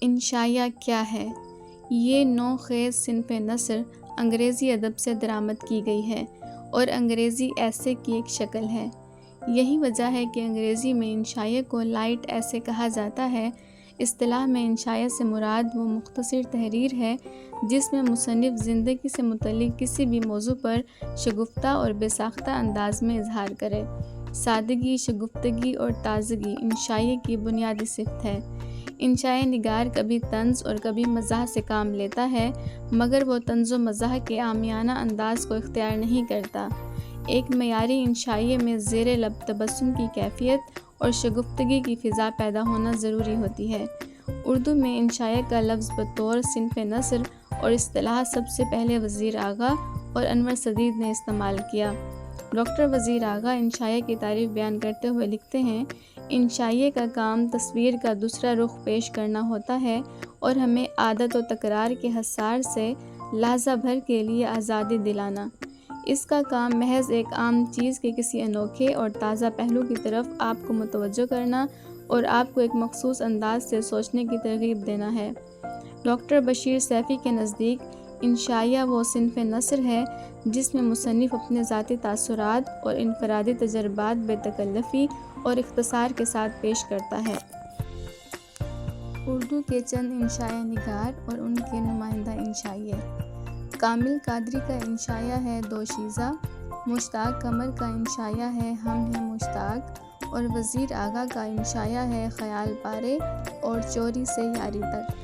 انشائیہ کیا ہے؟ یہ نو خیز صنف نثر انگریزی ادب سے درآمد کی گئی ہے اور انگریزی ایسے کی ایک شکل ہے۔ یہی وجہ ہے کہ انگریزی میں انشائیہ کو لائٹ ایسے کہا جاتا ہے۔ اصطلاح میں انشائیہ سے مراد وہ مختصر تحریر ہے جس میں مصنف زندگی سے متعلق کسی بھی موضوع پر شگفتہ اور بے ساختہ انداز میں اظہار کرے۔ سادگی، شگفتگی اور تازگی انشائیہ کی بنیادی صفت ہے۔ انشائیہ نگار کبھی طنز اور کبھی مزاح سے کام لیتا ہے، مگر وہ طنز و مزاح کے عامیانہ انداز کو اختیار نہیں کرتا۔ ایک معیاری انشائیہ میں زیر لب تبسم کی کیفیت اور شگفتگی کی فضا پیدا ہونا ضروری ہوتی ہے۔ اردو میں انشائیہ کا لفظ بطور صنف نثر اور اصطلاح سب سے پہلے وزیر آغا اور انور سدید نے استعمال کیا۔ ڈاکٹر وزیر آغا انشائیہ کی تعریف بیان کرتے ہوئے لکھتے ہیں، انشائیہ کا کام تصویر کا دوسرا رخ پیش کرنا ہوتا ہے اور ہمیں عادت و تکرار کے حصار سے لحظہ بھر کے لیے آزادی دلانا۔ اس کا کام محض ایک عام چیز کے کسی انوکھے اور تازہ پہلو کی طرف آپ کو متوجہ کرنا اور آپ کو ایک مخصوص انداز سے سوچنے کی ترغیب دینا ہے۔ ڈاکٹر بشیر سیفی کے نزدیک انشائیہ وہ صنف نثر ہے جس میں مصنف اپنے ذاتی تاثرات اور انفرادی تجربات بے تکلفی اور اختصار کے ساتھ پیش کرتا ہے۔ اردو کے چند انشائیہ نگار اور ان کے نمائندہ انشائیہ: کامل قادری کا انشائیہ ہے دوشیزہ، مشتاق قمر کا انشائیہ ہے ہم ہیں مشتاق، اور وزیر آغا کا انشائیہ ہے خیال پارے اور چوری سے یاری تک۔